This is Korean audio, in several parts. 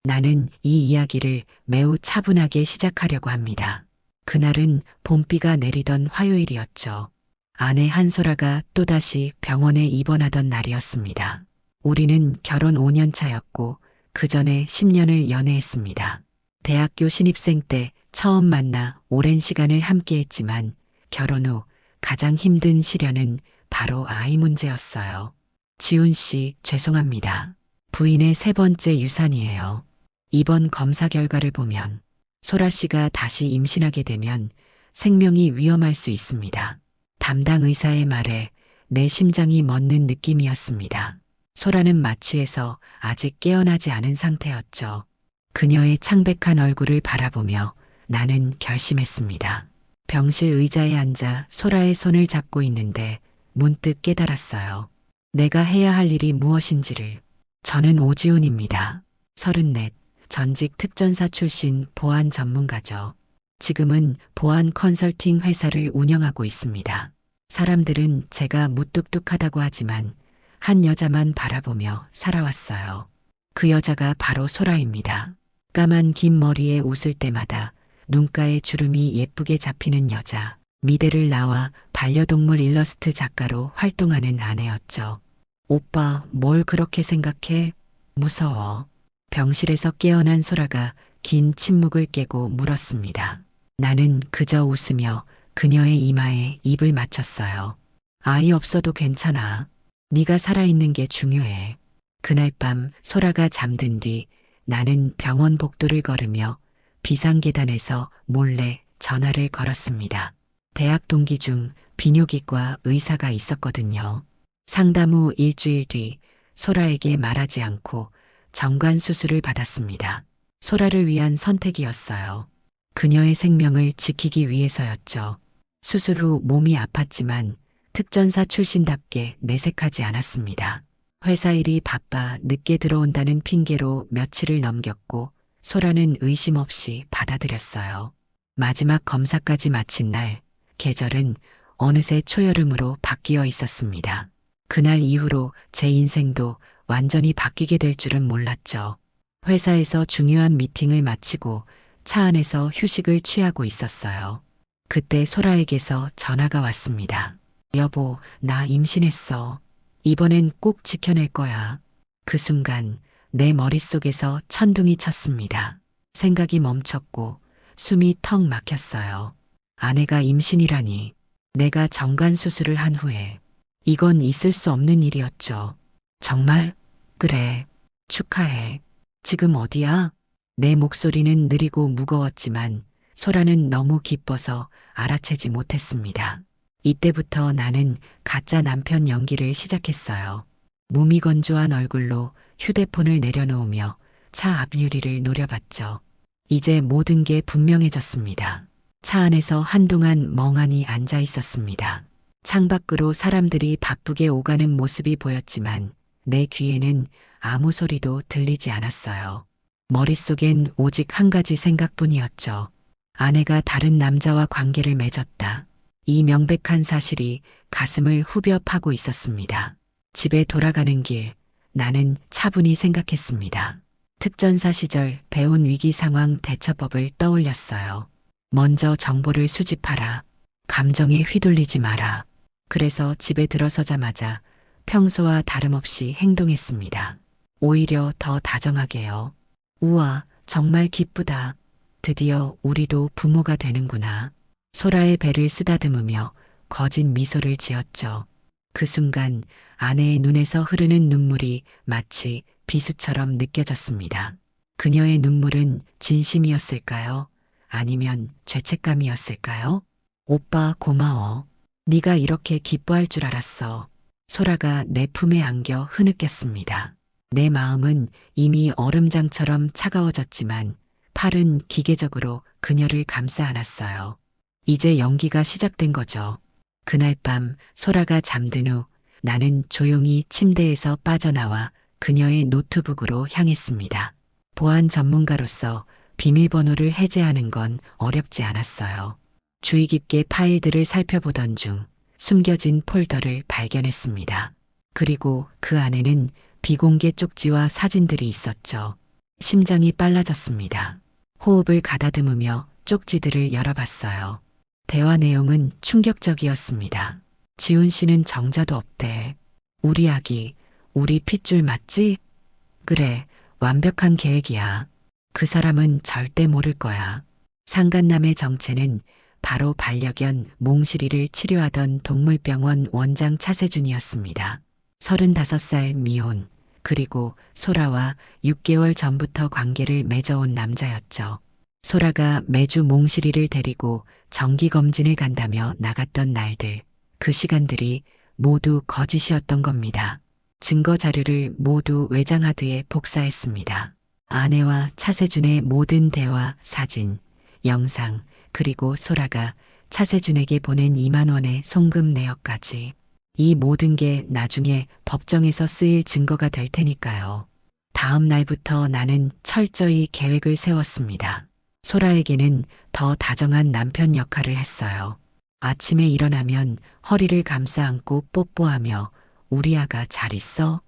나는 이 이야기를 매우 차분하게 시작하려고 합니다. 그날은 봄비가 내리던 화요일이었죠. 아내 한소라가 또다시 병원에 입원하던 날이었습니다. 우리는 결혼 5년 차였고 그 전에 10년을 연애했습니다. 대학교 신입생 때 처음 만나 오랜 시간을 함께했지만 결혼 후 가장 힘든 시련은 바로 아이 문제였어요. 지훈 씨, 죄송합니다. 부인의 세 번째 유산이에요. 이번 검사 결과를 보면 소라 씨가 다시 임신하게 되면 생명이 위험할 수 있습니다. 담당 의사의 말에 내 심장이 멎는 느낌이었습니다. 소라는 마취해서 아직 깨어나지 않은 상태였죠. 그녀의 창백한 얼굴을 바라보며 나는 결심했습니다. 병실 의자에 앉아 소라의 손을 잡고 있는데 문득 깨달았어요. 내가 해야 할 일이 무엇인지를. 저는 오지훈입니다. 34, 전직 특전사 출신 보안 전문가죠. 지금은 보안 컨설팅 회사를 운영하고 있습니다. 사람들은 제가 무뚝뚝하다고 하지만 한 여자만 바라보며 살아왔어요. 그 여자가 바로 소라입니다. 까만 긴 머리에 웃을 때마다 눈가에 주름이 예쁘게 잡히는 여자. 미대를 나와 반려동물 일러스트 작가로 활동하는 아내였죠. 오빠, 뭘 그렇게 생각해? 무서워. 병실에서 깨어난 소라가 긴 침묵을 깨고 물었습니다. 나는 그저 웃으며 그녀의 이마에 입을 맞췄어요. 아이 없어도 괜찮아. 네가 살아있는 게 중요해. 그날 밤 소라가 잠든 뒤 나는 병원 복도를 걸으며 비상계단에서 몰래 전화를 걸었습니다. 대학 동기 중 비뇨기과 의사가 있었거든요. 상담 후 일주일 뒤 소라에게 말하지 않고 정관 수술을 받았습니다. 소라를 위한 선택이었어요. 그녀의 생명을 지키기 위해서였죠. 수술 후 몸이 아팠지만 특전사 출신답게 내색하지 않았습니다. 회사 일이 바빠 늦게 들어온다는 핑계로 며칠을 넘겼고 소라는 의심 없이 받아들였어요. 마지막 검사까지 마친 날 계절은 어느새 초여름으로 바뀌어 있었습니다. 그날 이후로 제 인생도 완전히 바뀌게 될 줄은 몰랐죠. 회사에서 중요한 미팅을 마치고 차 안에서 휴식을 취하고 있었어요. 그때 소라에게서 전화가 왔습니다. 여보, 나 임신했어. 이번엔 꼭 지켜낼 거야. 그 순간 내 머릿속에서 천둥이 쳤습니다. 생각이 멈췄고 숨이 턱 막혔어요. 아내가 임신이라니. 내가 정관 수술을 한 후에. 이건 있을 수 없는 일이었죠. 정말? 그래. 축하해. 지금 어디야? 내 목소리는 느리고 무거웠지만 소라는 너무 기뻐서 알아채지 못했습니다. 이때부터 나는 가짜 남편 연기를 시작했어요. 무미건조한 얼굴로 휴대폰을 내려놓으며 차 앞유리를 노려봤죠. 이제 모든 게 분명해졌습니다. 차 안에서 한동안 멍하니 앉아 있었습니다. 창밖으로 사람들이 바쁘게 오가는 모습이 보였지만 내 귀에는 아무 소리도 들리지 않았어요. 머릿속엔 오직 한 가지 생각뿐이었죠. 아내가 다른 남자와 관계를 맺었다. 이 명백한 사실이 가슴을 후벼 파고 있었습니다. 집에 돌아가는 길, 나는 차분히 생각했습니다. 특전사 시절 배운 위기 상황 대처법을 떠올렸어요. 먼저 정보를 수집하라. 감정에 휘둘리지 마라. 그래서 집에 들어서자마자 평소와 다름없이 행동했습니다. 오히려 더 다정하게요. 우와, 정말 기쁘다. 드디어 우리도 부모가 되는구나. 소라의 배를 쓰다듬으며 거짓 미소를 지었죠. 그 순간 아내의 눈에서 흐르는 눈물이 마치 비수처럼 느껴졌습니다. 그녀의 눈물은 진심이었을까요? 아니면 죄책감이었을까요? 오빠 고마워. 네가 이렇게 기뻐할 줄 알았어. 소라가 내 품에 안겨 흐느꼈습니다. 내 마음은 이미 얼음장처럼 차가워졌지만 팔은 기계적으로 그녀를 감싸 안았어요. 이제 연기가 시작된 거죠. 그날 밤 소라가 잠든 후 나는 조용히 침대에서 빠져나와 그녀의 노트북으로 향했습니다. 보안 전문가로서 비밀번호를 해제하는 건 어렵지 않았어요. 주의 깊게 파일들을 살펴보던 중 숨겨진 폴더를 발견했습니다. 그리고 그 안에는 비공개 쪽지와 사진들이 있었죠. 심장이 빨라졌습니다. 호흡을 가다듬으며 쪽지들을 열어봤어요. 대화 내용은 충격적이었습니다. 지훈 씨는 정자도 없대. 우리 아기, 우리 핏줄 맞지? 그래, 완벽한 계획이야. 그 사람은 절대 모를 거야. 상간남의 정체는 바로 반려견 몽실이를 치료하던 동물병원 원장 차세준이었습니다. 35살 미혼, 그리고 소라와 6개월 전부터 관계를 맺어온 남자였죠. 소라가 매주 몽실이를 데리고 정기검진을 간다며 나갔던 날들, 그 시간들이 모두 거짓이었던 겁니다. 증거 자료를 모두 외장하드에 복사했습니다. 아내와 차세준의 모든 대화, 사진, 영상, 그리고 소라가 차세준에게 보낸 2만 원의 송금 내역까지. 이 모든 게 나중에 법정에서 쓰일 증거가 될 테니까요. 다음 날부터 나는 철저히 계획을 세웠습니다. 소라에게는 더 다정한 남편 역할을 했어요. 아침에 일어나면 허리를 감싸 안고 뽀뽀하며 우리 아가 잘 있어?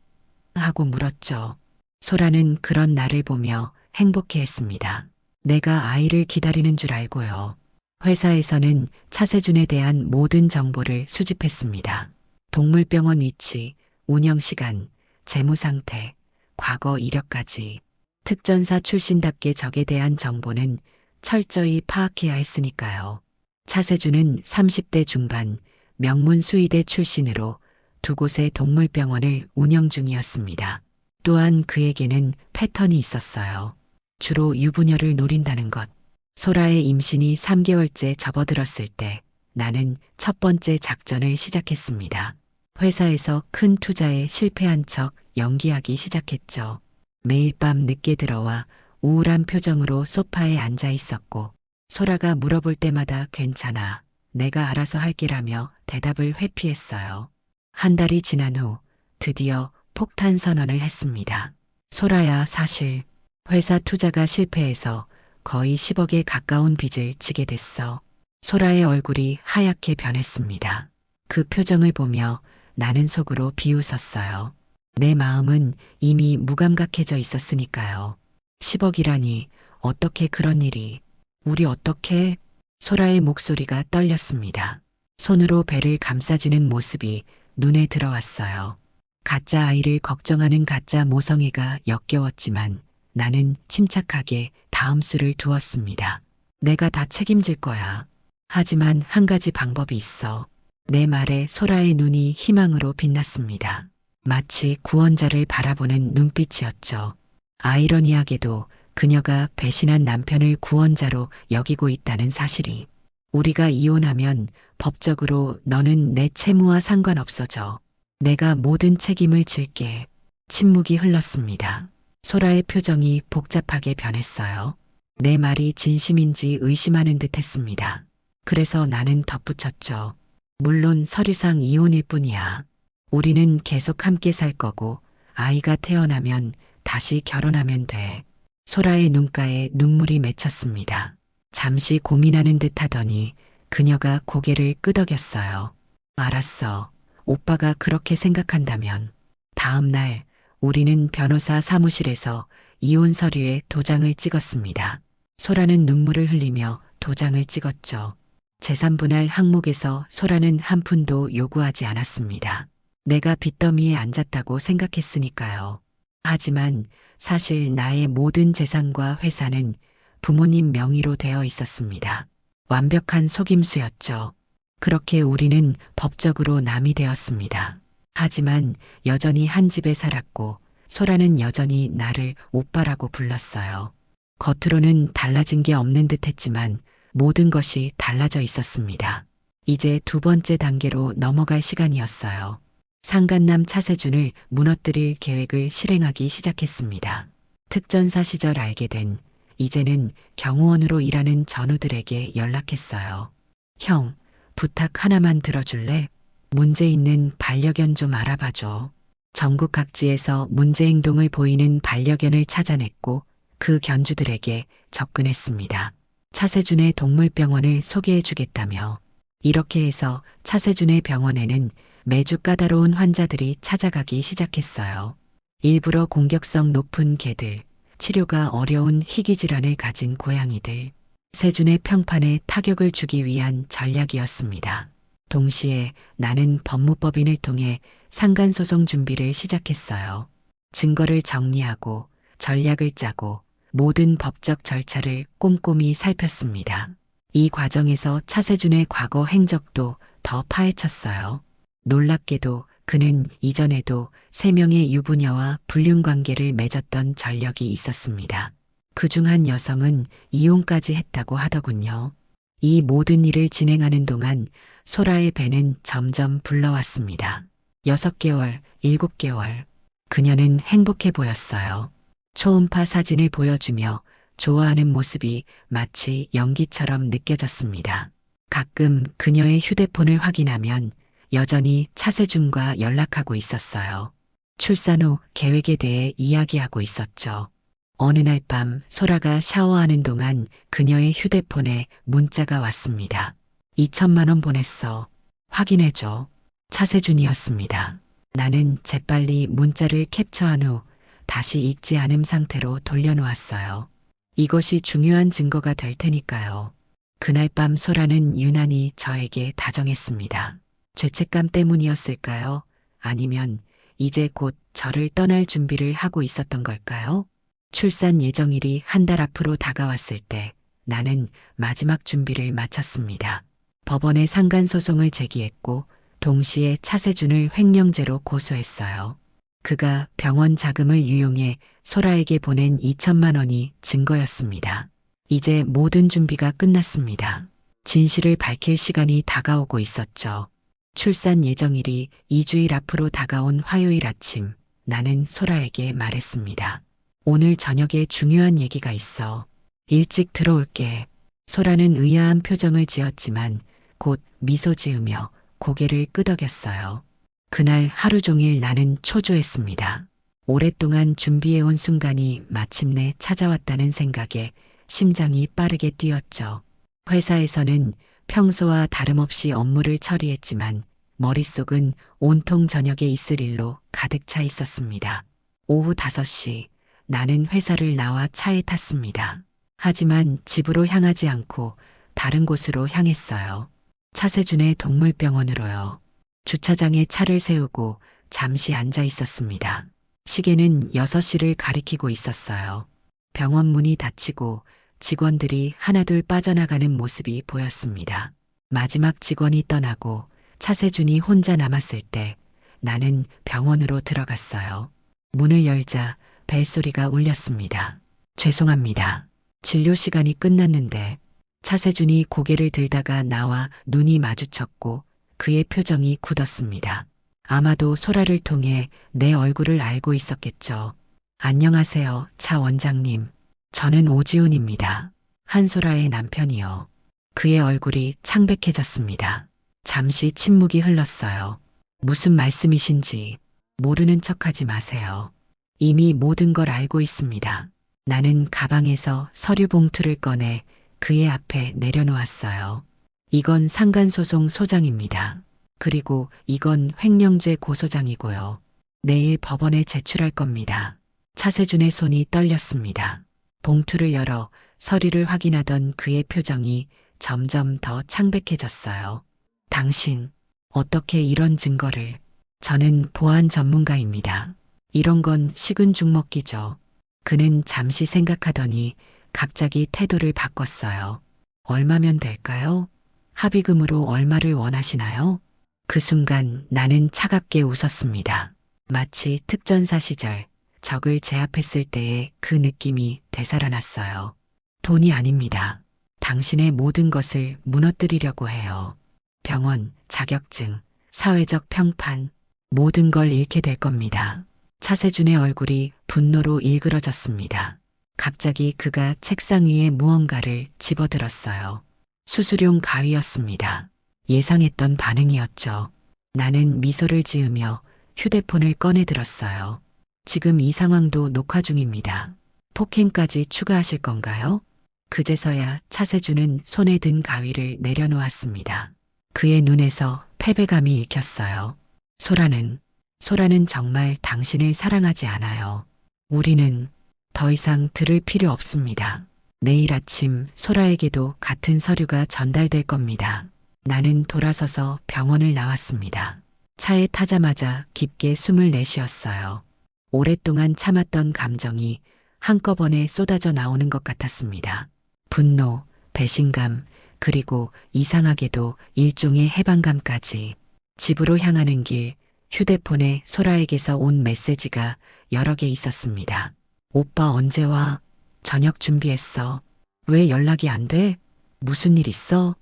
하고 물었죠. 소라는 그런 나를 보며 행복해했습니다. 내가 아이를 기다리는 줄 알고요. 회사에서는 차세준에 대한 모든 정보를 수집했습니다. 동물병원 위치, 운영 시간, 재무 상태, 과거 이력까지. 특전사 출신답게 적에 대한 정보는 철저히 파악해야 했으니까요. 차세준은 30대 중반, 명문 수의대 출신으로 두 곳의 동물병원을 운영 중이었습니다. 또한 그에게는 패턴이 있었어요. 주로 유부녀를 노린다는 것. 소라의 임신이 3개월째 접어들었을 때 나는 첫 번째 작전을 시작했습니다. 회사에서 큰 투자에 실패한 척 연기하기 시작했죠. 매일 밤 늦게 들어와 우울한 표정으로 소파에 앉아 있었고 소라가 물어볼 때마다 괜찮아, 내가 알아서 할게라며 대답을 회피했어요. 한 달이 지난 후 드디어 폭탄 선언을 했습니다. 소라야, 사실 회사 투자가 실패해서 거의 10억에 가까운 빚을 지게 됐어. 소라의 얼굴이 하얗게 변했습니다. 그 표정을 보며 나는 속으로 비웃었어요. 내 마음은 이미 무감각해져 있었으니까요. 10억이라니, 어떻게 그런 일이. 우리 어떻게? 소라의 목소리가 떨렸습니다. 손으로 배를 감싸주는 모습이 눈에 들어왔어요. 가짜 아이를 걱정하는 가짜 모성애가 역겨웠지만 나는 침착하게 다음 수를 두었습니다. 내가 다 책임질 거야. 하지만 한 가지 방법이 있어. 내 말에 소라의 눈이 희망으로 빛났습니다. 마치 구원자를 바라보는 눈빛이었죠. 아이러니하게도 그녀가 배신한 남편을 구원자로 여기고 있다는 사실이. 우리가 이혼하면 법적으로 너는 내 채무와 상관없어져. 내가 모든 책임을 질게. 침묵이 흘렀습니다. 소라의 표정이 복잡하게 변했어요. 내 말이 진심인지 의심하는 듯 했습니다. 그래서 나는 덧붙였죠. 물론 서류상 이혼일 뿐이야. 우리는 계속 함께 살 거고 아이가 태어나면 다시 결혼하면 돼. 소라의 눈가에 눈물이 맺혔습니다. 잠시 고민하는 듯 하더니 그녀가 고개를 끄덕였어요. 알았어. 오빠가 그렇게 생각한다면. 다음 날 우리는 변호사 사무실에서 이혼 서류에 도장을 찍었습니다. 소라는 눈물을 흘리며 도장을 찍었죠. 재산분할 항목에서 소라는 한 푼도 요구하지 않았습니다. 내가 빚더미에 앉았다고 생각했으니까요. 하지만 사실 나의 모든 재산과 회사는 부모님 명의로 되어 있었습니다. 완벽한 속임수였죠. 그렇게 우리는 법적으로 남이 되었습니다. 하지만 여전히 한 집에 살았고 소라는 여전히 나를 오빠라고 불렀어요. 겉으로는 달라진 게 없는 듯 했지만 모든 것이 달라져 있었습니다. 이제 두 번째 단계로 넘어갈 시간이었어요. 상간남 차세준을 무너뜨릴 계획을 실행하기 시작했습니다. 특전사 시절 알게 된, 이제는 경호원으로 일하는 전우들에게 연락했어요. 형, 부탁 하나만 들어줄래? 문제 있는 반려견 좀 알아봐줘. 전국 각지에서 문제 행동을 보이는 반려견을 찾아냈고 그 견주들에게 접근했습니다. 차세준의 동물병원을 소개해주겠다며. 이렇게 해서 차세준의 병원에는 매주 까다로운 환자들이 찾아가기 시작했어요. 일부러 공격성 높은 개들, 치료가 어려운 희귀질환을 가진 고양이들. 세준의 평판에 타격을 주기 위한 전략이었습니다. 동시에 나는 법무법인을 통해 상간소송 준비를 시작했어요. 증거를 정리하고 전략을 짜고 모든 법적 절차를 꼼꼼히 살폈습니다. 이 과정에서 차세준의 과거 행적도 더 파헤쳤어요. 놀랍게도 그는 이전에도 3명의 유부녀와 불륜 관계를 맺었던 전력이 있었습니다. 그중 한 여성은 이혼까지 했다고 하더군요. 이 모든 일을 진행하는 동안 소라의 배는 점점 불러왔습니다. 6개월, 7개월. 그녀는 행복해 보였어요. 초음파 사진을 보여주며 좋아하는 모습이 마치 연기처럼 느껴졌습니다. 가끔 그녀의 휴대폰을 확인하면 여전히 차세준과 연락하고 있었어요. 출산 후 계획에 대해 이야기하고 있었죠. 어느 날 밤 소라가 샤워하는 동안 그녀의 휴대폰에 문자가 왔습니다. 2천만 원 보냈어. 확인해줘. 차세준이었습니다. 나는 재빨리 문자를 캡처한 후 다시 읽지 않은 상태로 돌려놓았어요. 이것이 중요한 증거가 될 테니까요. 그날 밤 소라는 유난히 저에게 다정했습니다. 죄책감 때문이었을까요? 아니면 이제 곧 저를 떠날 준비를 하고 있었던 걸까요? 출산 예정일이 한 달 앞으로 다가왔을 때 나는 마지막 준비를 마쳤습니다. 법원에 상간소송을 제기했고 동시에 차세준을 횡령죄로 고소했어요. 그가 병원 자금을 유용해 소라에게 보낸 2천만 원이 증거였습니다. 이제 모든 준비가 끝났습니다. 진실을 밝힐 시간이 다가오고 있었죠. 출산 예정일이 2주일 앞으로 다가온 화요일 아침, 나는 소라에게 말했습니다. 오늘 저녁에 중요한 얘기가 있어. 일찍 들어올게. 소라는 의아한 표정을 지었지만 곧 미소 지으며 고개를 끄덕였어요. 그날 하루 종일 나는 초조했습니다. 오랫동안 준비해온 순간이 마침내 찾아왔다는 생각에 심장이 빠르게 뛰었죠. 회사에서는 평소와 다름없이 업무를 처리했지만 머릿속은 온통 저녁에 있을 일로 가득 차 있었습니다. 오후 5시 나는 회사를 나와 차에 탔습니다. 하지만 집으로 향하지 않고 다른 곳으로 향했어요. 차세준의 동물병원으로요. 주차장에 차를 세우고 잠시 앉아 있었습니다. 시계는 6시를 가리키고 있었어요. 병원 문이 닫히고 직원들이 하나둘 빠져나가는 모습이 보였습니다. 마지막 직원이 떠나고 차세준이 혼자 남았을 때 나는 병원으로 들어갔어요. 문을 열자 벨소리가 울렸습니다. 죄송합니다. 진료 시간이 끝났는데. 차세준이 고개를 들다가 나와 눈이 마주쳤고 그의 표정이 굳었습니다. 아마도 소라를 통해 내 얼굴을 알고 있었겠죠. 안녕하세요, 차 원장님. 저는 오지훈입니다. 한소라의 남편이요. 그의 얼굴이 창백해졌습니다. 잠시 침묵이 흘렀어요. 무슨 말씀이신지 모르는 척하지 마세요. 이미 모든 걸 알고 있습니다. 나는 가방에서 서류 봉투를 꺼내 그의 앞에 내려놓았어요. 이건 상간소송 소장입니다. 그리고 이건 횡령죄 고소장이고요. 내일 법원에 제출할 겁니다. 차세준의 손이 떨렸습니다. 봉투를 열어 서류를 확인하던 그의 표정이 점점 더 창백해졌어요. 당신, 어떻게 이런 증거를? 저는 보안 전문가입니다. 이런 건 식은 죽 먹기죠. 그는 잠시 생각하더니 갑자기 태도를 바꿨어요. 얼마면 될까요? 합의금으로 얼마를 원하시나요? 그 순간 나는 차갑게 웃었습니다. 마치 특전사 시절 적을 제압했을 때의 그 느낌이 되살아났어요. 돈이 아닙니다. 당신의 모든 것을 무너뜨리려고 해요. 병원, 자격증, 사회적 평판, 모든 걸 잃게 될 겁니다. 차세준의 얼굴이 분노로 일그러졌습니다. 갑자기 그가 책상 위에 무언가를 집어들었어요. 수술용 가위였습니다. 예상했던 반응이었죠. 나는 미소를 지으며 휴대폰을 꺼내 들었어요. 지금 이 상황도 녹화 중입니다. 폭행까지 추가하실 건가요? 그제서야 차세준은 손에 든 가위를 내려놓았습니다. 그의 눈에서 패배감이 읽혔어요. 소라는 정말 당신을 사랑하지 않아요. 우리는 더 이상 들을 필요 없습니다. 내일 아침 소라에게도 같은 서류가 전달될 겁니다. 나는 돌아서서 병원을 나왔습니다. 차에 타자마자 깊게 숨을 내쉬었어요. 오랫동안 참았던 감정이 한꺼번에 쏟아져 나오는 것 같았습니다. 분노, 배신감, 그리고 이상하게도 일종의 해방감까지. 집으로 향하는 길, 휴대폰에 소라에게서 온 메시지가 여러 개 있었습니다. 오빠 언제 와? 저녁 준비했어. 왜 연락이 안 돼? 무슨 일 있어?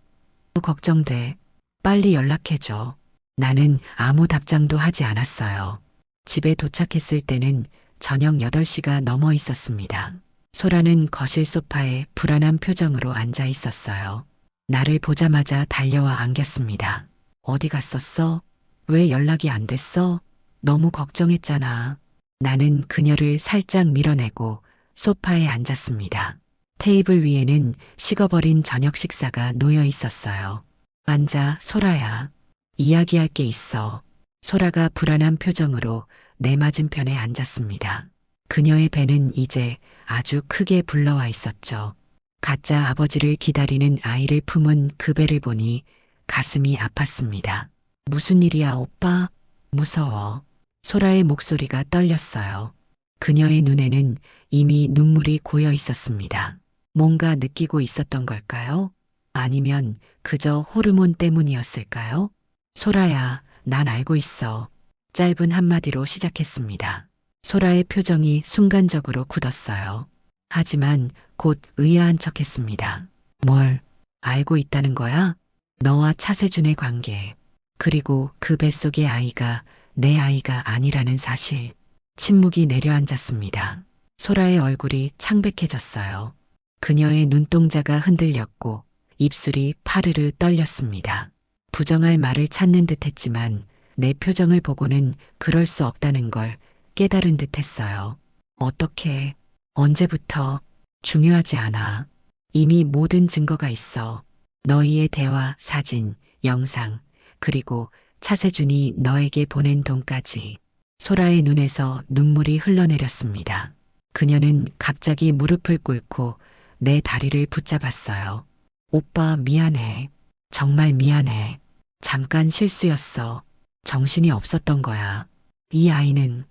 걱정돼. 빨리 연락해줘. 나는 아무 답장도 하지 않았어요. 집에 도착했을 때는 저녁 8시가 넘어 있었습니다. 소라는 거실 소파에 불안한 표정으로 앉아 있었어요. 나를 보자마자 달려와 안겼습니다. 어디 갔었어? 왜 연락이 안 됐어? 너무 걱정했잖아. 나는 그녀를 살짝 밀어내고 소파에 앉았습니다. 테이블 위에는 식어버린 저녁 식사가 놓여 있었어요. 앉아, 소라야. 이야기할 게 있어. 소라가 불안한 표정으로 내 맞은편에 앉았습니다. 그녀의 배는 이제 아주 크게 불러와 있었죠. 가짜 아버지를 기다리는 아이를 품은 그 배를 보니 가슴이 아팠습니다. 무슨 일이야, 오빠? 무서워. 소라의 목소리가 떨렸어요. 그녀의 눈에는 이미 눈물이 고여 있었습니다. 뭔가 느끼고 있었던 걸까요? 아니면 그저 호르몬 때문이었을까요? 소라야, 난 알고 있어. 짧은 한마디로 시작했습니다. 소라의 표정이 순간적으로 굳었어요. 하지만 곧 의아한 척했습니다. 뭘 알고 있다는 거야? 너와 차세준의 관계, 그리고 그 뱃속의 아이가 내 아이가 아니라는 사실. 침묵이 내려앉았습니다. 소라의 얼굴이 창백해졌어요. 그녀의 눈동자가 흔들렸고 입술이 파르르 떨렸습니다. 부정할 말을 찾는 듯했지만 내 표정을 보고는 그럴 수 없다는 걸 깨달은 듯했어요. 어떻게, 언제부터? 중요하지 않아. 이미 모든 증거가 있어. 너희의 대화, 사진, 영상, 그리고 차세준이 너에게 보낸 돈까지. 소라의 눈에서 눈물이 흘러내렸습니다. 그녀는 갑자기 무릎을 꿇고 내 다리를 붙잡았어요. 오빠 미안해. 정말 미안해. 잠깐 실수였어. 정신이 없었던 거야. 이 아이는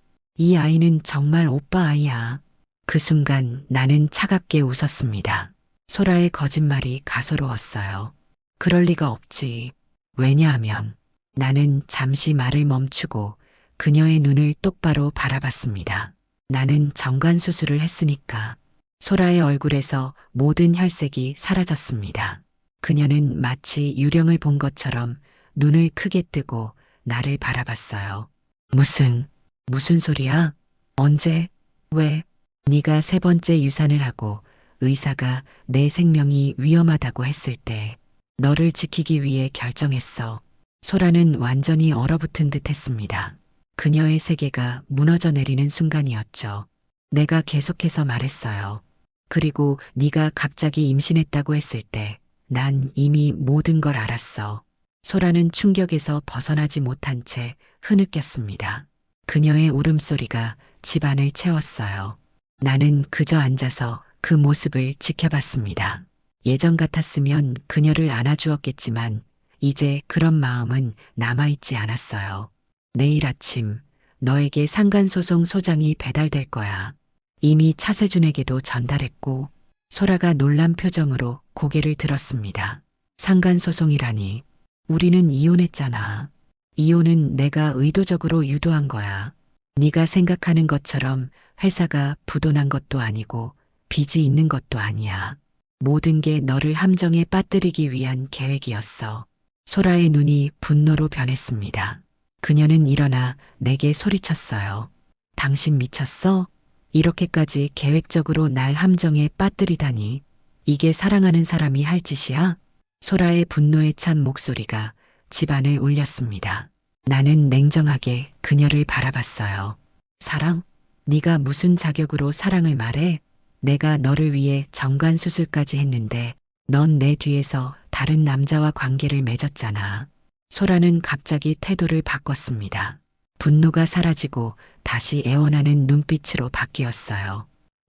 정말 오빠 아이야. 그 순간 나는 차갑게 웃었습니다. 소라의 거짓말이 가소로웠어요. 그럴 리가 없지. 왜냐하면 나는 잠시 말을 멈추고 그녀의 눈을 똑바로 바라봤습니다. 나는 정관 수술을 했으니까. 소라의 얼굴에서 모든 혈색이 사라졌습니다. 그녀는 마치 유령을 본 것처럼 눈을 크게 뜨고 나를 바라봤어요. 무슨 소리야? 언제? 왜? 네가 3번째 유산을 하고 의사가 내 생명이 위험하다고 했을 때 너를 지키기 위해 결정했어. 소라는 완전히 얼어붙은 듯 했습니다. 그녀의 세계가 무너져 내리는 순간이었죠. 내가 계속해서 말했어요. 그리고 네가 갑자기 임신했다고 했을 때 난 이미 모든 걸 알았어. 소라는 충격에서 벗어나지 못한 채 흐느꼈습니다. 그녀의 울음소리가 집안을 채웠어요. 나는 그저 앉아서 그 모습을 지켜봤습니다. 예전 같았으면 그녀를 안아주었겠지만 이제 그런 마음은 남아있지 않았어요. 내일 아침 너에게 상간소송 소장이 배달될 거야. 이미 차세준에게도 전달했고. 소라가 놀란 표정으로 고개를 들었습니다. 상간소송이라니. 우리는 이혼했잖아. 이혼은 내가 의도적으로 유도한 거야. 네가 생각하는 것처럼 회사가 부도난 것도 아니고 빚이 있는 것도 아니야. 모든 게 너를 함정에 빠뜨리기 위한 계획이었어. 소라의 눈이 분노로 변했습니다. 그녀는 일어나 내게 소리쳤어요. 당신 미쳤어? 이렇게까지 계획적으로 날 함정에 빠뜨리다니. 이게 사랑하는 사람이 할 짓이야? 소라의 분노에 찬 목소리가 집안을 울렸습니다. 나는 냉정하게 그녀를 바라봤어요. 사랑? 네가 무슨 자격으로 사랑을 말해? 내가 너를 위해 정관 수술까지 했는데 넌 내 뒤에서 다른 남자와 관계를 맺었잖아. 소라는 갑자기 태도를 바꿨습니다. 분노가 사라지고 다시 애원하는 눈빛으로 바뀌었어요.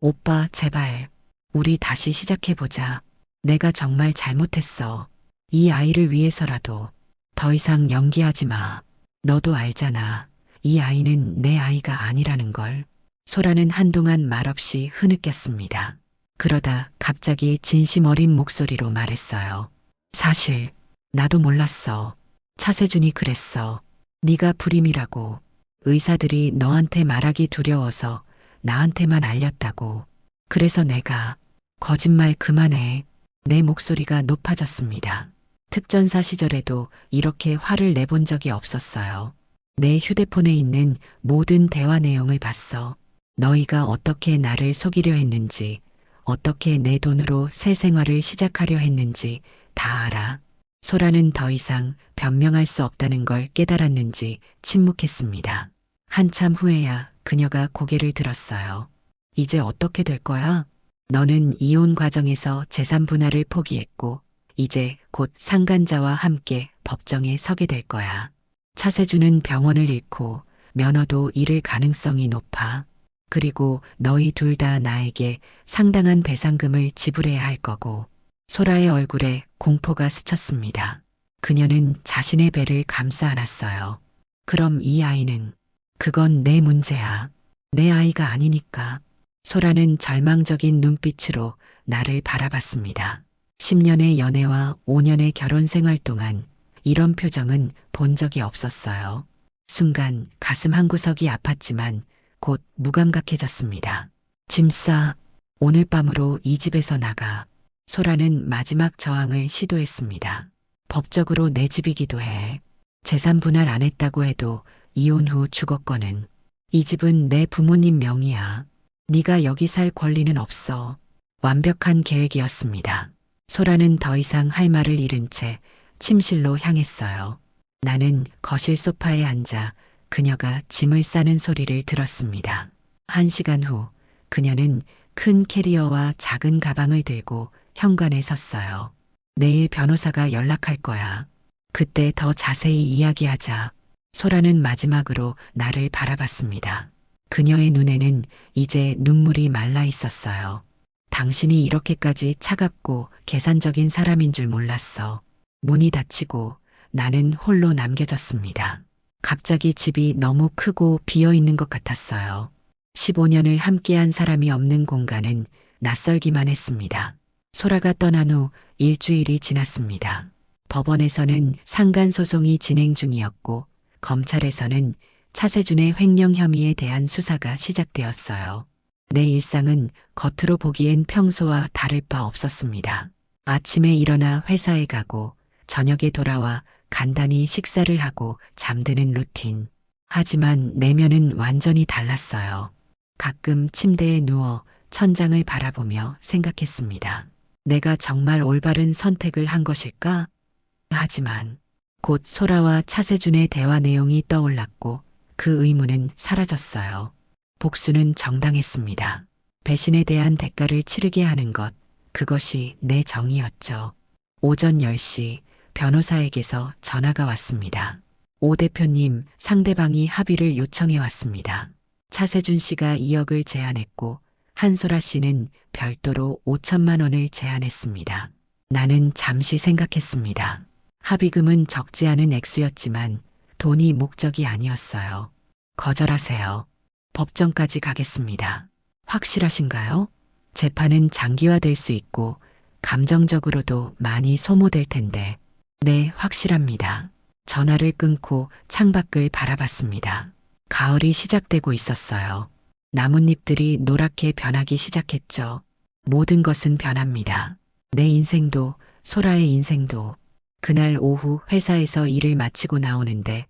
오빠, 제발. 우리 다시 시작해보자. 내가 정말 잘못했어. 이 아이를 위해서라도 더 이상 연기하지 마. 너도 알잖아. 이 아이는 내 아이가 아니라는 걸. 소라는 한동안 말없이 흐느꼈습니다. 그러다 갑자기 진심 어린 목소리로 말했어요. 사실 나도 몰랐어. 차세준이 그랬어. 네가 불임이라고. 의사들이 너한테 말하기 두려워서 나한테만 알렸다고. 그래서 내가 거짓말 그만해. 내 목소리가 높아졌습니다. 특전사 시절에도 이렇게 화를 내본 적이 없었어요. 내 휴대폰에 있는 모든 대화 내용을 봤어. 너희가 어떻게 나를 속이려 했는지, 어떻게 내 돈으로 새 생활을 시작하려 했는지 다 알아. 소라는 더 이상 변명할 수 없다는 걸 깨달았는지 침묵했습니다. 한참 후에야 그녀가 고개를 들었어요. 이제 어떻게 될 거야? 너는 이혼 과정에서 재산 분할을 포기했고, 이제 곧 상간자와 함께 법정에 서게 될 거야. 차세준은 병원을 잃고 면허도 잃을 가능성이 높아. 그리고 너희 둘 다 나에게 상당한 배상금을 지불해야 할 거고. 소라의 얼굴에 공포가 스쳤습니다. 그녀는 자신의 배를 감싸 안았어요. 그럼 이 아이는? 그건 내 문제야. 내 아이가 아니니까. 소라는 절망적인 눈빛으로 나를 바라봤습니다. 10년의 연애와 5년의 결혼 생활 동안 이런 표정은 본 적이 없었어요. 순간 가슴 한구석이 아팠지만 곧 무감각해졌습니다. 짐 싸. 오늘 밤으로 이 집에서 나가. 소라는 마지막 저항을 시도했습니다. 법적으로 내 집이기도 해. 재산 분할 안 했다고 해도 이혼 후 주거권은. 이 집은 내 부모님 명의야. 네가 여기 살 권리는 없어. 완벽한 계획이었습니다. 소라는 더 이상 할 말을 잃은 채 침실로 향했어요. 나는 거실 소파에 앉아 그녀가 짐을 싸는 소리를 들었습니다. 1시간 후 그녀는 큰 캐리어와 작은 가방을 들고 현관에 섰어요. 내일 변호사가 연락할 거야. 그때 더 자세히 이야기하자. 소라는 마지막으로 나를 바라봤습니다. 그녀의 눈에는 이제 눈물이 말라 있었어요. 당신이 이렇게까지 차갑고 계산적인 사람인 줄 몰랐어. 문이 닫히고 나는 홀로 남겨졌습니다. 갑자기 집이 너무 크고 비어 있는 것 같았어요. 15년을 함께한 사람이 없는 공간은 낯설기만 했습니다. 소라가 떠난 후 일주일이 지났습니다. 법원에서는 상간소송이 진행 중이었고 검찰에서는 차세준의 횡령 혐의에 대한 수사가 시작되었어요. 내 일상은 겉으로 보기엔 평소와 다를 바 없었습니다. 아침에 일어나 회사에 가고 저녁에 돌아와 간단히 식사를 하고 잠드는 루틴. 하지만 내면은 완전히 달랐어요. 가끔 침대에 누워 천장을 바라보며 생각했습니다. 내가 정말 올바른 선택을 한 것일까? 하지만 곧 소라와 차세준의 대화 내용이 떠올랐고 그 의문은 사라졌어요. 복수는 정당했습니다. 배신에 대한 대가를 치르게 하는 것, 그것이 내 정의였죠. 오전 10시 변호사에게서 전화가 왔습니다. 오 대표님, 상대방이 합의를 요청해 왔습니다. 차세준 씨가 2억을 제안했고 한소라 씨는 별도로 5천만 원을 제안했습니다. 나는 잠시 생각했습니다. 합의금은 적지 않은 액수였지만 돈이 목적이 아니었어요. 거절하세요. 법정까지 가겠습니다. 확실하신가요? 재판은 장기화될 수 있고 감정적으로도 많이 소모될 텐데. 네, 확실합니다. 전화를 끊고 창밖을 바라봤습니다. 가을이 시작되고 있었어요. 나뭇잎들이 노랗게 변하기 시작했죠. 모든 것은 변합니다. 내 인생도, 소라의 인생도. 그날 오후 회사에서 일을 마치고 나오는데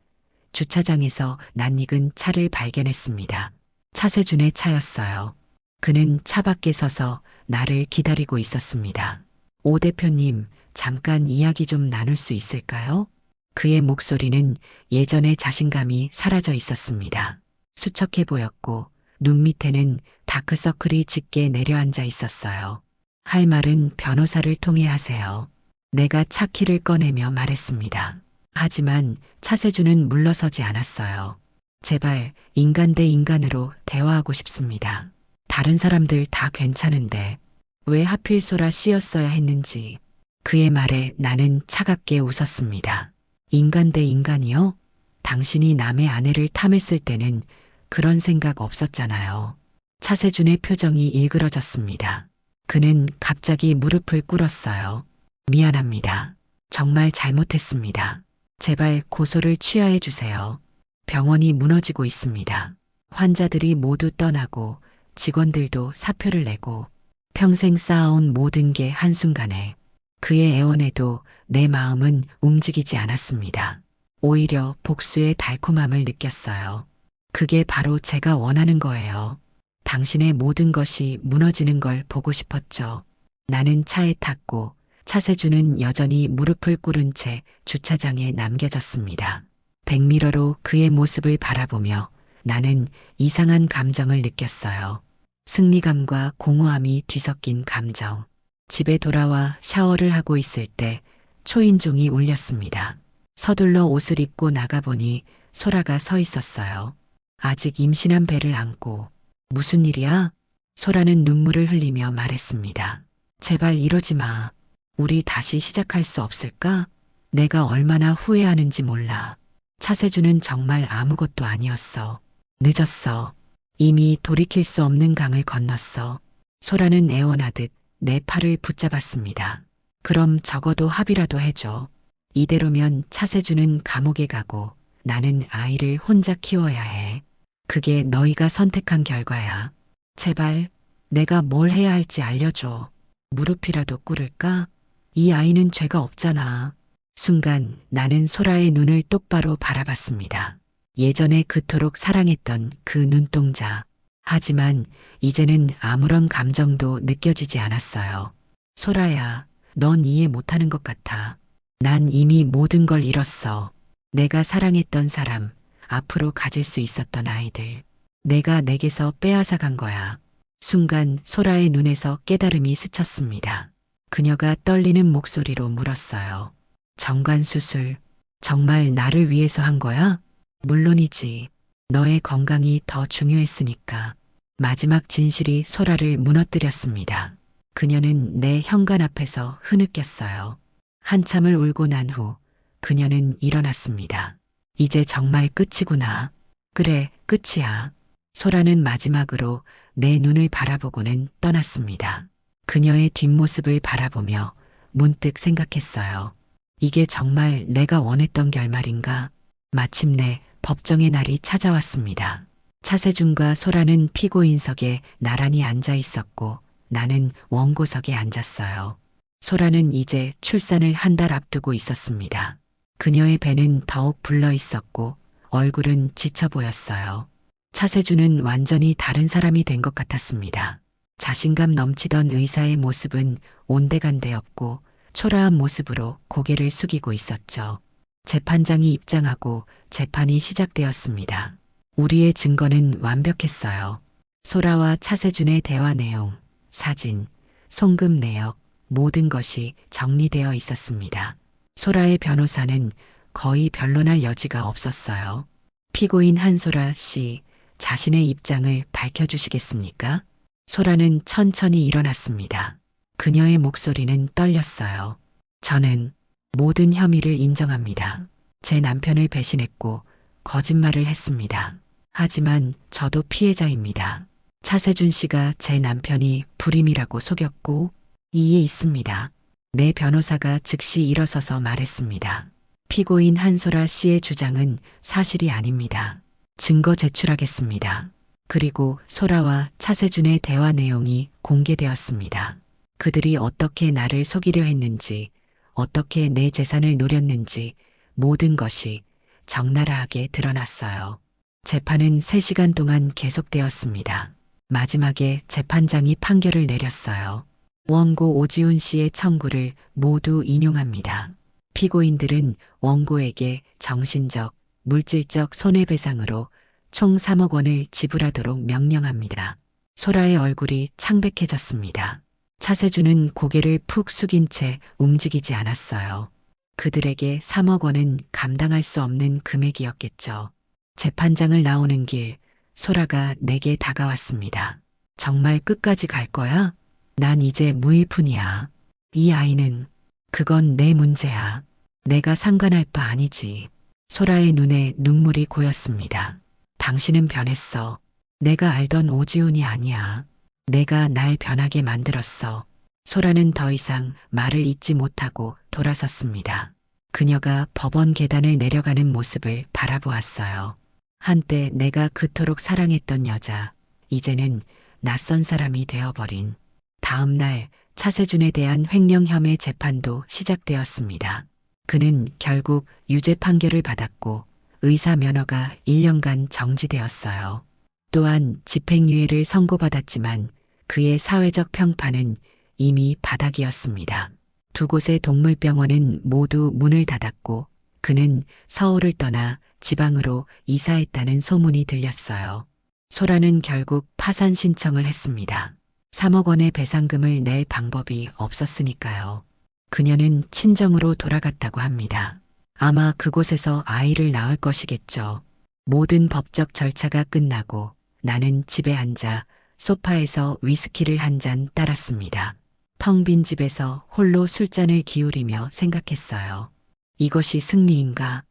주차장에서 낯익은 차를 발견했습니다. 차세준의 차였어요. 그는 차 밖에 서서 나를 기다리고 있었습니다. 오 대표님, 잠깐 이야기 좀 나눌 수 있을까요? 그의 목소리는 예전의 자신감이 사라져 있었습니다. 수척해 보였고 눈 밑에는 다크서클이 짙게 내려앉아 있었어요. 할 말은 변호사를 통해 하세요. 내가 차 키를 꺼내며 말했습니다. 하지만 차세준은 물러서지 않았어요. 제발 인간 대 인간으로 대화하고 싶습니다. 다른 사람들 다 괜찮은데 왜 하필 소라 씨였어야 했는지 그의 말에 나는 차갑게 웃었습니다. 인간 대 인간이요? 당신이 남의 아내를 탐했을 때는 그런 생각 없었잖아요. 차세준의 표정이 일그러졌습니다. 그는 갑자기 무릎을 꿇었어요. 미안합니다. 정말 잘못했습니다. 제발 고소를 취하해 주세요. 병원이 무너지고 있습니다. 환자들이 모두 떠나고 직원들도 사표를 내고 평생 쌓아온 모든 게 한순간에 그의 애원에도 내 마음은 움직이지 않았습니다. 오히려 복수의 달콤함을 느꼈어요. 그게 바로 제가 원하는 거예요. 당신의 모든 것이 무너지는 걸 보고 싶었죠. 나는 차에 탔고 차세주는 여전히 무릎을 꿇은 채 주차장에 남겨졌습니다. 백미러로 그의 모습을 바라보며 나는 이상한 감정을 느꼈어요. 승리감과 공허함이 뒤섞인 감정. 집에 돌아와 샤워를 하고 있을 때 초인종이 울렸습니다. 서둘러 옷을 입고 나가보니 소라가 서 있었어요. 아직 임신한 배를 안고. 무슨 일이야? 소라는 눈물을 흘리며 말했습니다. 제발 이러지 마. 우리 다시 시작할 수 없을까? 내가 얼마나 후회하는지 몰라. 차세주는 정말 아무것도 아니었어. 늦었어. 이미 돌이킬 수 없는 강을 건넜어. 소라는 애원하듯 내 팔을 붙잡았습니다. 그럼 적어도 합의라도 해줘. 이대로면 차세주는 감옥에 가고 나는 아이를 혼자 키워야 해. 그게 너희가 선택한 결과야. 제발 내가 뭘 해야 할지 알려줘. 무릎이라도 꿇을까? 이 아이는 죄가 없잖아. 순간 나는 소라의 눈을 똑바로 바라봤습니다. 예전에 그토록 사랑했던 그 눈동자. 하지만 이제는 아무런 감정도 느껴지지 않았어요. 소라야, 넌 이해 못하는 것 같아. 난 이미 모든 걸 잃었어. 내가 사랑했던 사람, 앞으로 가질 수 있었던 아이들. 내가 내게서 빼앗아 간 거야. 순간 소라의 눈에서 깨달음이 스쳤습니다. 그녀가 떨리는 목소리로 물었어요. 정관수술, 정말 나를 위해서 한 거야? 물론이지. 너의 건강이 더 중요했으니까. 마지막 진실이 소라를 무너뜨렸습니다. 그녀는 내 현관 앞에서 흐느꼈어요. 한참을 울고 난 후 그녀는 일어났습니다. 이제 정말 끝이구나. 그래, 끝이야. 소라는 마지막으로 내 눈을 바라보고는 떠났습니다. 그녀의 뒷모습을 바라보며 문득 생각했어요. 이게 정말 내가 원했던 결말인가? 마침내 법정의 날이 찾아왔습니다. 차세준과 소라는 피고인석에 나란히 앉아 있었고 나는 원고석에 앉았어요. 소라는 이제 출산을 한 달 앞두고 있었습니다. 그녀의 배는 더욱 불러 있었고 얼굴은 지쳐 보였어요. 차세준은 완전히 다른 사람이 된 것 같았습니다. 자신감 넘치던 의사의 모습은 온데간데 없고 초라한 모습으로 고개를 숙이고 있었죠. 재판장이 입장하고 재판이 시작되었습니다. 우리의 증거는 완벽했어요. 소라와 차세준의 대화 내용, 사진, 송금 내역, 모든 것이 정리되어 있었습니다. 소라의 변호사는 거의 변론할 여지가 없었어요. 피고인 한소라 씨, 자신의 입장을 밝혀주시겠습니까? 소라는 천천히 일어났습니다. 그녀의 목소리는 떨렸어요. 저는 모든 혐의를 인정합니다. 제 남편을 배신했고 거짓말을 했습니다. 하지만 저도 피해자입니다. 차세준 씨가 제 남편이 불임이라고 속였고 이에 있습니다. 내 변호사가 즉시 일어서서 말했습니다. 피고인 한소라 씨의 주장은 사실이 아닙니다. 증거 제출하겠습니다. 그리고 소라와 차세준의 대화 내용이 공개되었습니다. 그들이 어떻게 나를 속이려 했는지, 어떻게 내 재산을 노렸는지 모든 것이 적나라하게 드러났어요. 재판은 3시간 동안 계속되었습니다. 마지막에 재판장이 판결을 내렸어요. 원고 오지훈 씨의 청구를 모두 인용합니다. 피고인들은 원고에게 정신적, 물질적 손해배상으로 총 3억 원을 지불하도록 명령합니다. 소라의 얼굴이 창백해졌습니다. 차세준은 고개를 푹 숙인 채 움직이지 않았어요. 그들에게 3억 원은 감당할 수 없는 금액이었겠죠. 재판장을 나오는 길, 소라가 내게 다가왔습니다. 정말 끝까지 갈 거야? 난 이제 무일푼이야. 이 아이는, 그건 내 문제야. 내가 상관할 바 아니지. 소라의 눈에 눈물이 고였습니다. 당신은 변했어. 내가 알던 오지훈이 아니야. 내가 날 변하게 만들었어. 소라는 더 이상 말을 잇지 못하고 돌아섰습니다. 그녀가 법원 계단을 내려가는 모습을 바라보았어요. 한때 내가 그토록 사랑했던 여자, 이제는 낯선 사람이 되어버린. 다음 날 차세준에 대한 횡령 혐의 재판도 시작되었습니다. 그는 결국 유죄 판결을 받았고 의사 면허가 1년간 정지되었어요. 또한 집행유예를 선고받았지만 그의 사회적 평판은 이미 바닥이었습니다. 두 곳의 동물병원은 모두 문을 닫았고 그는 서울을 떠나 지방으로 이사했다는 소문이 들렸어요. 소라는 결국 파산 신청을 했습니다. 3억 원의 배상금을 낼 방법이 없었으니까요. 그녀는 친정으로 돌아갔다고 합니다. 아마 그곳에서 아이를 낳을 것이겠죠. 모든 법적 절차가 끝나고 나는 집에 앉아 소파에서 위스키를 한 잔 따랐습니다. 텅 빈 집에서 홀로 술잔을 기울이며 생각했어요. 이것이 승리인가?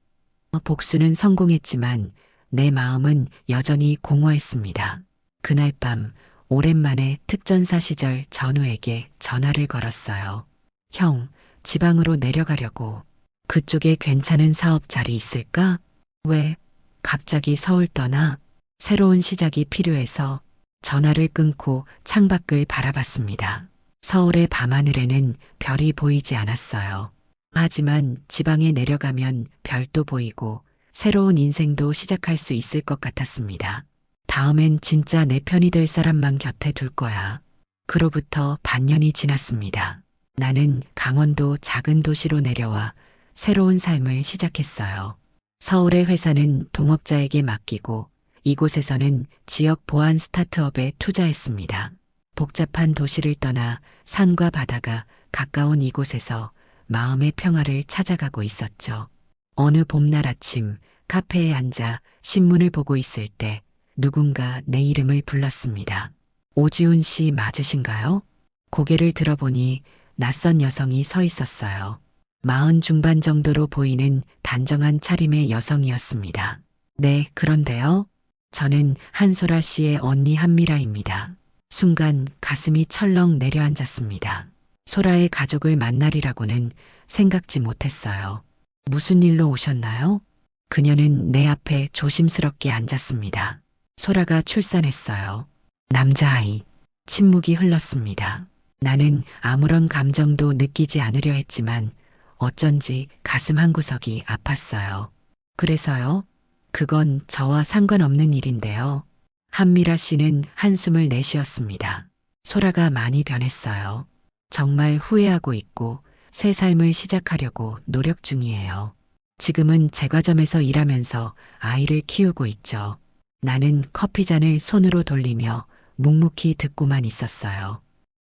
복수는 성공했지만 내 마음은 여전히 공허했습니다. 그날 밤 오랜만에 특전사 시절 전우에게 전화를 걸었어요. 형, 지방으로 내려가려고. 그쪽에 괜찮은 사업 자리 있을까? 왜? 갑자기 서울 떠나? 새로운 시작이 필요해서. 전화를 끊고 창밖을 바라봤습니다. 서울의 밤하늘에는 별이 보이지 않았어요. 하지만 지방에 내려가면 별도 보이고 새로운 인생도 시작할 수 있을 것 같았습니다. 다음엔 진짜 내 편이 될 사람만 곁에 둘 거야. 그로부터 반년이 지났습니다. 나는 강원도 작은 도시로 내려와 새로운 삶을 시작했어요. 서울의 회사는 동업자에게 맡기고 이곳에서는 지역 보안 스타트업에 투자했습니다. 복잡한 도시를 떠나 산과 바다가 가까운 이곳에서 마음의 평화를 찾아가고 있었죠. 어느 봄날 아침 카페에 앉아 신문을 보고 있을 때 누군가 내 이름을 불렀습니다. 오지훈 씨 맞으신가요? 고개를 들어보니 낯선 여성이 서 있었어요. 40 중반 정도로 보이는 단정한 차림의 여성이었습니다. 네, 그런데요. 저는 한소라 씨의 언니 한미라입니다. 순간 가슴이 철렁 내려앉았습니다. 소라의 가족을 만나리라고는 생각지 못했어요. 무슨 일로 오셨나요? 그녀는 내 앞에 조심스럽게 앉았습니다. 소라가 출산했어요. 남자아이. 침묵이 흘렀습니다. 나는 아무런 감정도 느끼지 않으려 했지만 어쩐지 가슴 한구석이 아팠어요. 그래서요? 그건 저와 상관없는 일인데요. 한미라 씨는 한숨을 내쉬었습니다. 소라가 많이 변했어요. 정말 후회하고 있고 새 삶을 시작하려고 노력 중이에요. 지금은 제과점에서 일하면서 아이를 키우고 있죠. 나는 커피잔을 손으로 돌리며 묵묵히 듣고만 있었어요.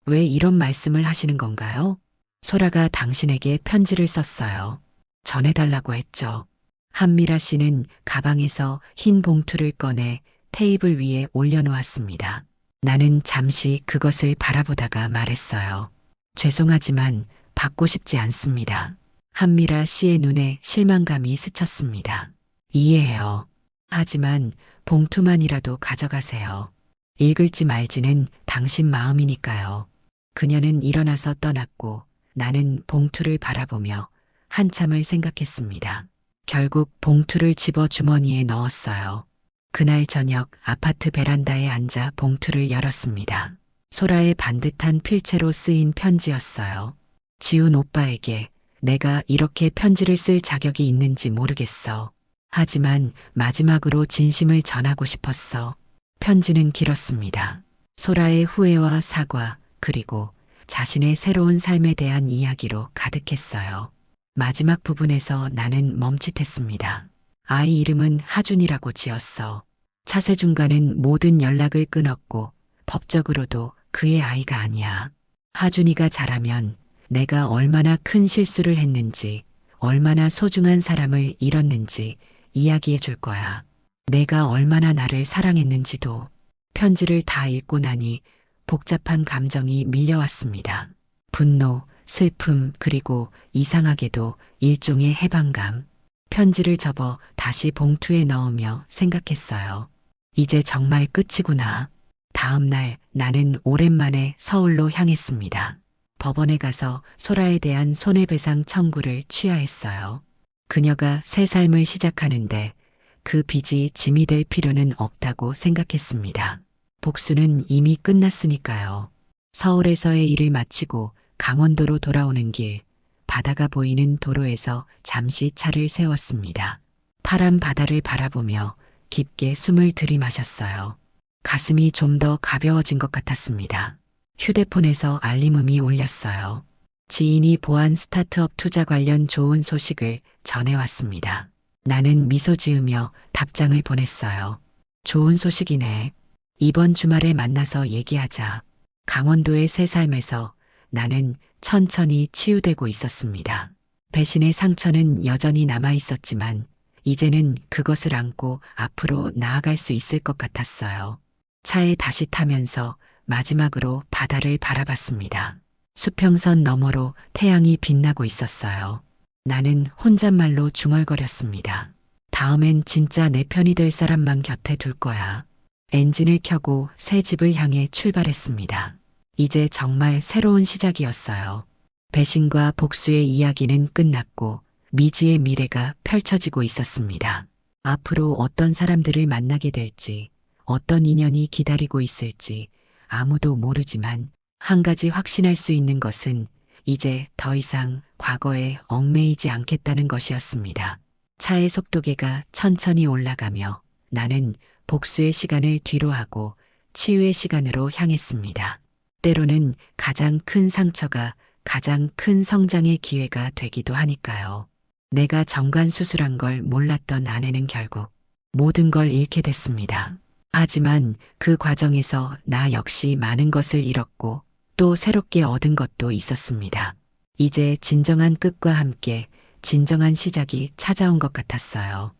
왜 이런 말씀을 하시는 건가요? 소라가 당신에게 편지를 썼어요. 전해달라고 했죠. 한미라 씨는 가방에서 흰 봉투를 꺼내 테이블 위에 올려놓았습니다. 나는 잠시 그것을 바라보다가 말했어요. 죄송하지만 받고 싶지 않습니다. 한미라 씨의 눈에 실망감이 스쳤습니다. 이해해요. 하지만 봉투만이라도 가져가세요. 읽을지 말지는 당신 마음이니까요. 그녀는 일어나서 떠났고 나는 봉투를 바라보며 한참을 생각했습니다. 결국 봉투를 집어 주머니에 넣었어요. 그날 저녁 아파트 베란다에 앉아 봉투를 열었습니다. 소라의 반듯한 필체로 쓰인 편지였어요. 지훈 오빠에게 내가 이렇게 편지를 쓸 자격이 있는지 모르겠어. 하지만 마지막으로 진심을 전하고 싶었어. 편지는 길었습니다. 소라의 후회와 사과, 그리고 자신의 새로운 삶에 대한 이야기로 가득했어요. 마지막 부분에서 나는 멈칫했습니다. 아이 이름은 하준이라고 지었어. 차세준과는 모든 연락을 끊었고 법적으로도 그의 아이가 아니야. 하준이가 자라면 내가 얼마나 큰 실수를 했는지, 얼마나 소중한 사람을 잃었는지 이야기해 줄 거야. 내가 얼마나 나를 사랑했는지도. 편지를 다 읽고 나니 복잡한 감정이 밀려왔습니다. 분노, 슬픔, 그리고 이상하게도 일종의 해방감. 편지를 접어 다시 봉투에 넣으며 생각했어요. 이제 정말 끝이구나. 다음 날 나는 오랜만에 서울로 향했습니다. 법원에 가서 소라에 대한 손해배상 청구를 취하했어요. 그녀가 새 삶을 시작하는데 그 빚이 짐이 될 필요는 없다고 생각했습니다. 복수는 이미 끝났으니까요. 서울에서의 일을 마치고 강원도로 돌아오는 길, 바다가 보이는 도로에서 잠시 차를 세웠습니다. 파란 바다를 바라보며 깊게 숨을 들이마셨어요. 가슴이 좀 더 가벼워진 것 같았습니다. 휴대폰에서 알림음이 울렸어요. 지인이 보안 스타트업 투자 관련 좋은 소식을 전해왔습니다. 나는 미소 지으며 답장을 보냈어요. 좋은 소식이네. 이번 주말에 만나서 얘기하자. 강원도의 새 삶에서 나는 천천히 치유되고 있었습니다. 배신의 상처는 여전히 남아 있었지만 이제는 그것을 안고 앞으로 나아갈 수 있을 것 같았어요. 차에 다시 타면서 마지막으로 바다를 바라봤습니다. 수평선 너머로 태양이 빛나고 있었어요. 나는 혼잣말로 중얼거렸습니다. 다음엔 진짜 내 편이 될 사람만 곁에 둘 거야. 엔진을 켜고 새 집을 향해 출발했습니다. 이제 정말 새로운 시작이었어요. 배신과 복수의 이야기는 끝났고 미지의 미래가 펼쳐지고 있었습니다. 앞으로 어떤 사람들을 만나게 될지, 어떤 인연이 기다리고 있을지 아무도 모르지만 한 가지 확신할 수 있는 것은 이제 더 이상 과거에 얽매이지 않겠다는 것이었습니다. 차의 속도계가 천천히 올라가며 나는 복수의 시간을 뒤로하고 치유의 시간으로 향했습니다. 때로는 가장 큰 상처가 가장 큰 성장의 기회가 되기도 하니까요. 내가 정관 수술한 걸 몰랐던 아내는 결국 모든 걸 잃게 됐습니다. 하지만 그 과정에서 나 역시 많은 것을 잃었고 또 새롭게 얻은 것도 있었습니다. 이제 진정한 끝과 함께 진정한 시작이 찾아온 것 같았어요.